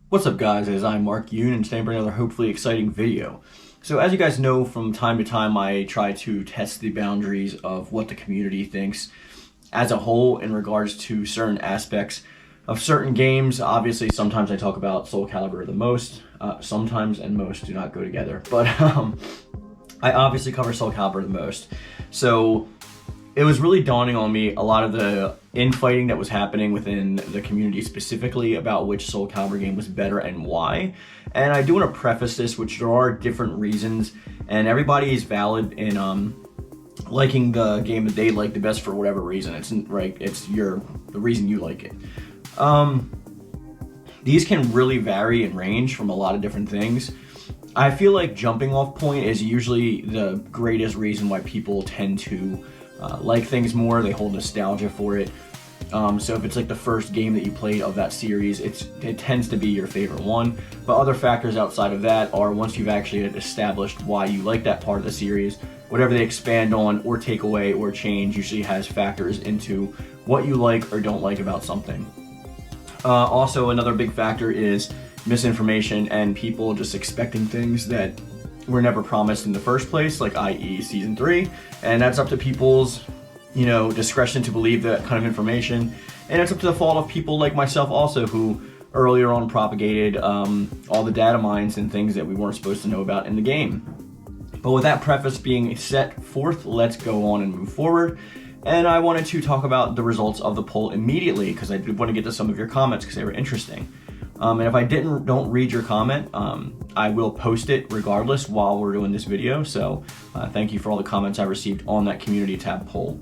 What's up guys, I'm Mark Yoon and today I'm bringing another hopefully exciting video. So as you guys know, from time to time I try to test the boundaries of what the community thinks as a whole in regards to certain aspects of certain games. Obviously sometimes I talk about SoulCalibur the most, sometimes and most do not go together, but I obviously cover SoulCalibur the most. So it was really dawning on me a lot of the infighting that was happening within the community specifically about which SoulCalibur game was better and why. And I do want to preface this, which there are different reasons and everybody is valid in liking the game that they like the best for whatever reason. It's right, it's the reason you like it. These can really vary and range from a lot of different things. I feel like jumping off point is usually the greatest reason why people tend to like things more. They hold nostalgia for it. So if it's like the first game that you played of that series, it tends to be your favorite one. But other factors outside of that are once you've actually established why you like that part of the series, whatever they expand on or take away or change usually has factors into what you like or don't like about something. Also, another big factor is misinformation and people just expecting things that were never promised in the first place, like i.e. Season 3, and that's up to people's, discretion to believe that kind of information, and it's up to the fault of people like myself also who earlier on propagated all the data mines and things that we weren't supposed to know about in the game. But with that preface being set forth, let's go on and move forward. And I wanted to talk about the results of the poll immediately because I did want to get to some of your comments because they were interesting. And if I don't read your comment, I will post it regardless while we're doing this video. So thank you for all the comments I received on that community tab poll.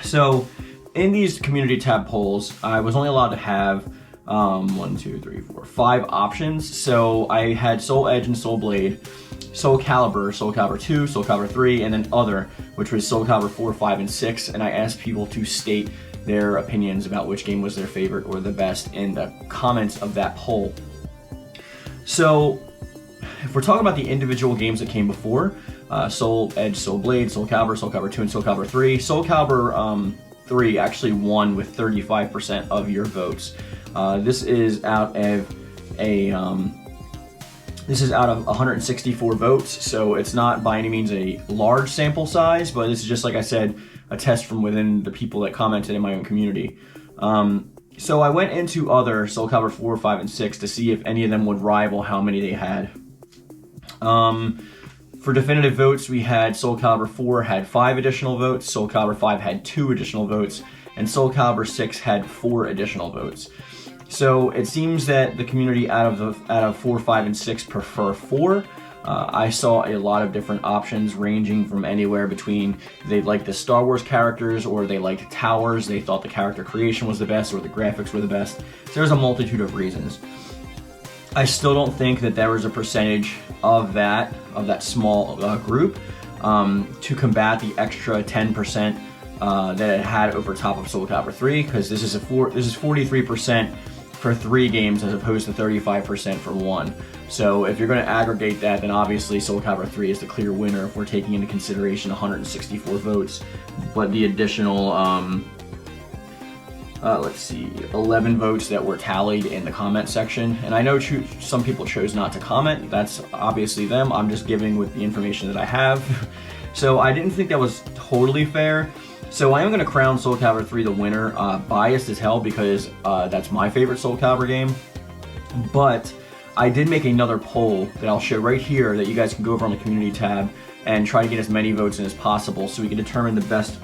So in these community tab polls, I was only allowed to have 5 options. So I had Soul Edge and Soul Blade, SoulCalibur, SoulCalibur 2, SoulCalibur 3, and then Other, which was SoulCalibur 4, 5, and 6. And I asked people to state their opinions about which game was their favorite or the best in the comments of that poll. So if we're talking about the individual games that came before, Soul Edge, Soul Blade, SoulCalibur, SoulCalibur 2, and SoulCalibur 3, SoulCalibur 3 actually won with 35% of your votes. This is out of 164 votes, so it's not by any means a large sample size, but this is just, like I said, a test from within the people that commented in my own community. So I went into Other, SoulCalibur 4, 5, and 6 to see if any of them would rival how many they had. For definitive votes, we had SoulCalibur 4 had 5 additional votes, SoulCalibur 5 had 2 additional votes, and SoulCalibur 6 had 4 additional votes. So it seems that the community out of 4, 5, and 6 prefer 4. I saw a lot of different options ranging from anywhere between they liked the Star Wars characters or they liked towers, they thought the character creation was the best or the graphics were the best. So there's a multitude of reasons. I still don't think that there was a percentage of that small group to combat the extra 10% that it had over top of SoulCalibur 3, because this is 43% for 3 games as opposed to 35% for 1. So if you're going to aggregate that, then obviously SoulCalibur 3 is the clear winner if we're taking into consideration 164 votes, but the additional 11 votes that were tallied in the comment section. And I know some people chose not to comment. That's obviously them. I'm just giving with the information that I have. So I didn't think that was totally fair. So I am going to crown SoulCalibur 3 the winner, biased as hell because that's my favorite SoulCalibur game. But I did make another poll that I'll show right here that you guys can go over on the community tab and try to get as many votes in as possible so we can determine the best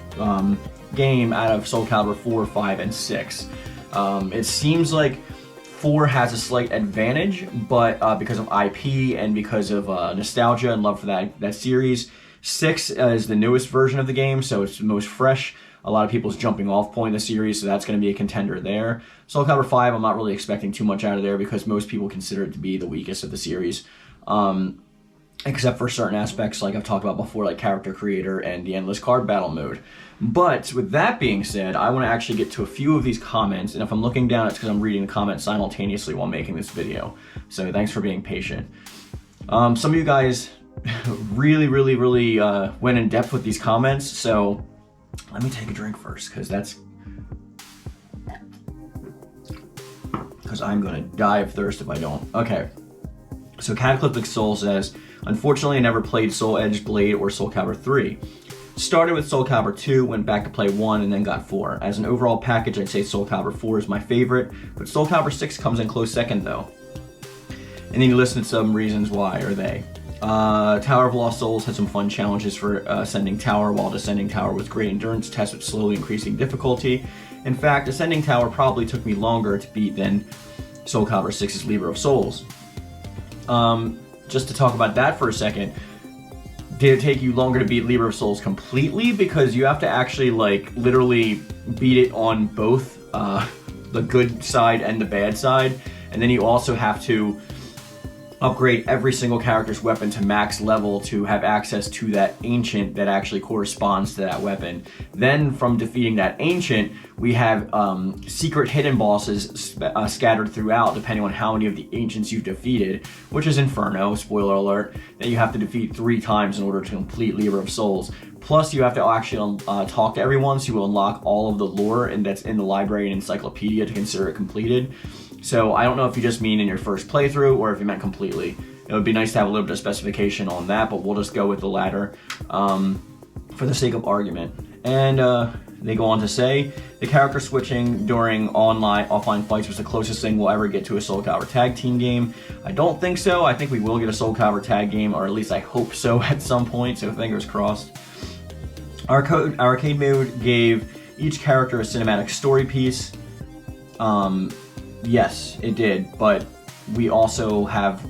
game out of SoulCalibur 4, 5, and 6. It seems like 4 has a slight advantage, but because of IP and because of nostalgia and love for that series. 6 is the newest version of the game, so it's the most fresh. A lot of people's jumping off point in the series, so that's going to be a contender there. SoulCalibur 5, I'm not really expecting too much out of there because most people consider it to be the weakest of the series. Except for certain aspects like I've talked about before, like character creator and the endless card battle mode. But with that being said, I want to actually get to a few of these comments, and if I'm looking down, it's because I'm reading the comments simultaneously while making this video. So thanks for being patient. Some of you guys really went in depth with these comments, so let me take a drink first, because that's because I'm gonna die of thirst if I don't. Okay, so Cataclysmic Soul says, unfortunately I never played Soul Edge Blade or SoulCalibur 3. Started with SoulCalibur 2, went back to play 1, and then got 4. As an overall package, I'd say SoulCalibur 4 is my favorite, but SoulCalibur 6 comes in close second though. And then you listed some reasons why are they. Tower of Lost Souls had some fun challenges for Ascending Tower, while Descending Tower was great endurance tests with slowly increasing difficulty. In fact, Ascending Tower probably took me longer to beat than SoulCalibur 6's Libra of Souls. Just to talk about that for a second, did it take you longer to beat Libra of Souls completely? Because you have to actually, like, literally beat it on both the good side and the bad side. And then you also have to upgrade every single character's weapon to max level to have access to that ancient that actually corresponds to that weapon. Then from defeating that ancient, we have secret hidden bosses scattered throughout depending on how many of the ancients you've defeated, which is Inferno, spoiler alert, that you have to defeat 3 times in order to complete Libra of Souls. Plus you have to actually talk to everyone, so you will unlock all of the lore and that's in the library and encyclopedia to consider it completed. So I don't know if you just mean in your first playthrough or if you meant completely. It would be nice to have a little bit of specification on that, but we'll just go with the latter for the sake of argument. And they go on to say, the character switching during offline fights was the closest thing we'll ever get to a SoulCalibur tag team game. I don't think so. I think we will get a SoulCalibur tag game, or at least I hope so at some point, so fingers crossed. Arcade mode gave each character a cinematic story piece. Yes, it did, but we also have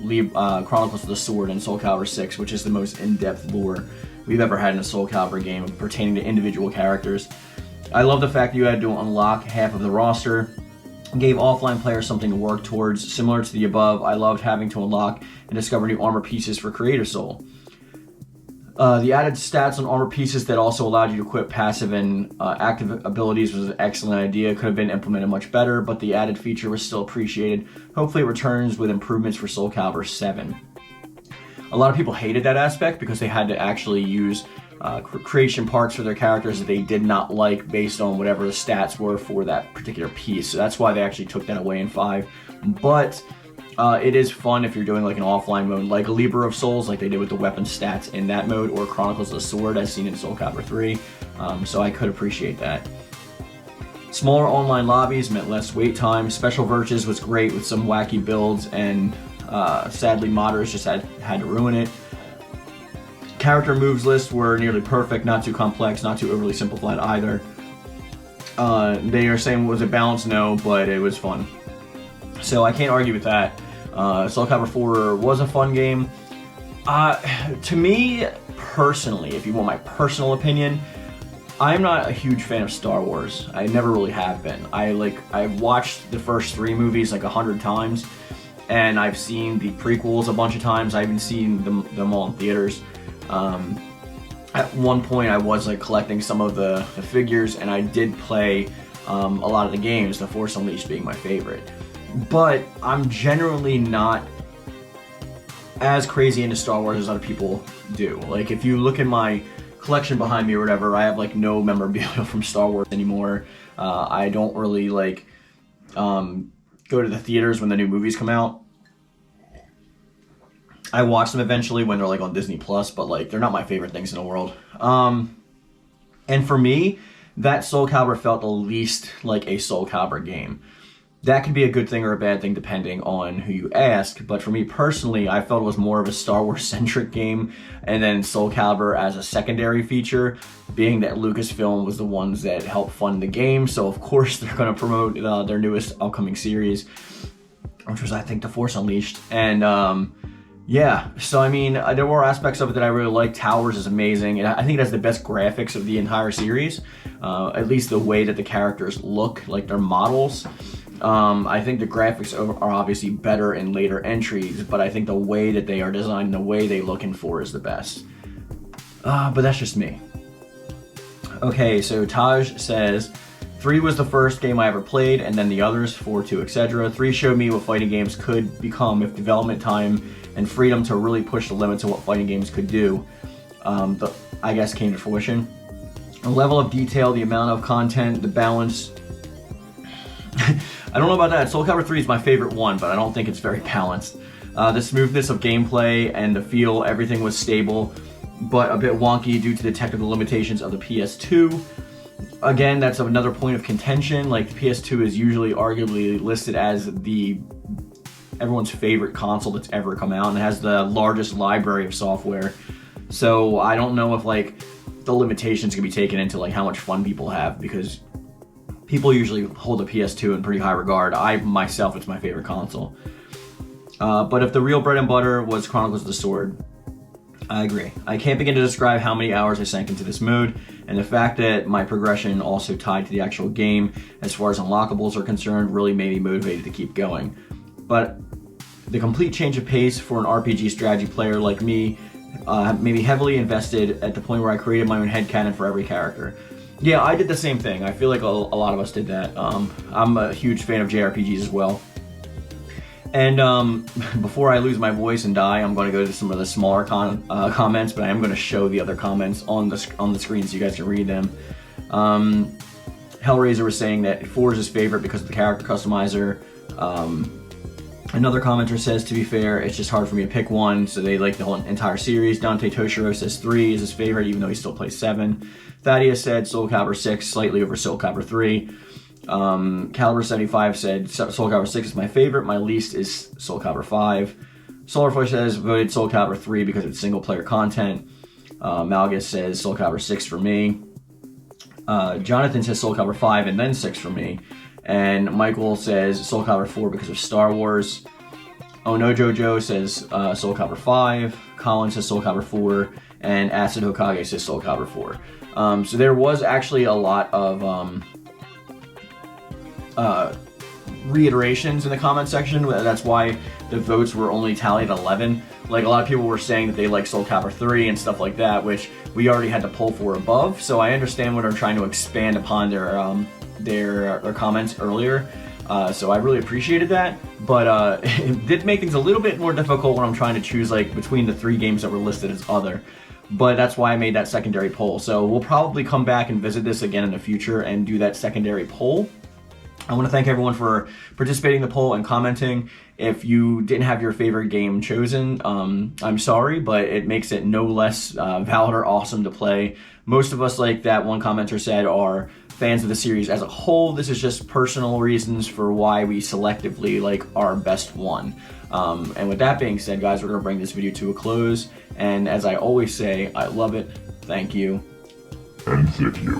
Chronicles of the Sword and SoulCalibur 6, which is the most in-depth lore we've ever had in a SoulCalibur game pertaining to individual characters. I love the fact that you had to unlock half of the roster, gave offline players something to work towards. Similar to the above, I loved having to unlock and discover new armor pieces for Creator Soul. The added stats on armor pieces that also allowed you to equip passive and active abilities was an excellent idea. Could have been implemented much better, but the added feature was still appreciated. Hopefully it returns with improvements for SoulCalibur 7. A lot of people hated that aspect because they had to actually use creation parts for their characters that they did not like based on whatever the stats were for that particular piece. So that's why they actually took that away in 5. But it is fun if you're doing like an offline mode, like a Libra of Souls, like they did with the weapon stats in that mode, or Chronicles of the Sword, as seen in SoulCalibur 3. So I could appreciate that. Smaller online lobbies meant less wait time. Special Virtues was great with some wacky builds, and sadly modders just had to ruin it. Character moves lists were nearly perfect, not too complex, not too overly simplified either. They are saying, was it balanced? No, but it was fun. So I can't argue with that. SoulCalibur 4 was a fun game. To me, personally, if you want my personal opinion, I'm not a huge fan of Star Wars. I never really have been. I've watched the first 3 movies like 100 times, and I've seen the prequels a bunch of times. I've even seen them all in theaters. At one point, I was like collecting some of the figures, and I did play a lot of the games, The Force Unleashed being my favorite. But I'm generally not as crazy into Star Wars as other people do. Like, if you look at my collection behind me or whatever, I have like no memorabilia from Star Wars anymore. I don't really like go to the theaters when the new movies come out. I watch them eventually when they're like on Disney Plus, but like they're not my favorite things in the world. And for me, that SoulCalibur felt the least like a SoulCalibur game. That could be a good thing or a bad thing depending on who you ask, but for me personally, I felt it was more of a Star Wars-centric game, and then SoulCalibur as a secondary feature, being that Lucasfilm was the ones that helped fund the game, so of course they're going to promote their newest upcoming series, which was, I think, The Force Unleashed. And yeah, so I mean, there were aspects of it that I really liked. Towers is amazing, and I think it has the best graphics of the entire series, at least the way that the characters look, like their models. I think the graphics are obviously better in later entries, but I think the way that they are designed, the way they look in 4 is the best. But that's just me. Okay, so Taj says, 3 was the first game I ever played, and then the others, 4, 2, etc. 3 showed me what fighting games could become if development time and freedom to really push the limits of what fighting games could do, I guess, came to fruition. The level of detail, the amount of content, the balance. I don't know about that. SoulCalibur 3 is my favorite one, but I don't think it's very balanced. The smoothness of gameplay and the feel, everything was stable, but a bit wonky due to the technical limitations of the PS2. Again, that's another point of contention. Like, the PS2 is usually arguably listed as everyone's favorite console that's ever come out, and it has the largest library of software. So I don't know if like the limitations can be taken into like how much fun people have, because people usually hold the PS2 in pretty high regard. Myself, it's my favorite console. But if the real bread and butter was Chronicles of the Sword, I agree. I can't begin to describe how many hours I sank into this mode, and the fact that my progression also tied to the actual game as far as unlockables are concerned really made me motivated to keep going. But the complete change of pace for an RPG strategy player like me made me heavily invested at the point where I created my own headcanon for every character. Yeah, I did the same thing. I feel like a lot of us did that. I'm a huge fan of JRPGs as well. And before I lose my voice and die, I'm going to go to some of the smaller comments, but I am going to show the other comments on the screen so you guys can read them. Hellraiser was saying that 4 is his favorite because of the character customizer. Another commenter says, to be fair, it's just hard for me to pick one, so they like the whole entire series. Dante Toshiro says 3 is his favorite, even though he still plays 7. Thaddeus said SoulCalibur 6, slightly over SoulCalibur 3. Caliber75 said SoulCalibur 6 is my favorite, my least is SoulCalibur 5. Solarflash says voted SoulCalibur 3 because it's single player content. Malgus says SoulCalibur 6 for me. Jonathan says SoulCalibur 5 and then 6 for me. And Michael says SoulCalibur 4 because of Star Wars. Oh No Jojo says SoulCalibur 5. Colin says SoulCalibur 4. And Acid Hokage says SoulCalibur 4. So there was actually a lot of reiterations in the comment section. That's why the votes were only tallied at 11. Like, a lot of people were saying that they like SoulCalibur 3 and stuff like that, which we already had to pull for above. So I understand when they're trying to expand upon their comments earlier. So I really appreciated that, but it did make things a little bit more difficult when I'm trying to choose like between the 3 games that were listed as other. But that's why I made that secondary poll. So we'll probably come back and visit this again in the future and do that secondary poll. I want to thank everyone for participating in the poll and commenting. If you didn't have your favorite game chosen, I'm sorry, but it makes it no less valid or awesome to play. Most of us, like that one commenter said, are fans of the series as a whole. This is just personal reasons for why we selectively like our best one. And with that being said, guys, we're going to bring this video to a close. And as I always say, I love it. Thank you. And thank you.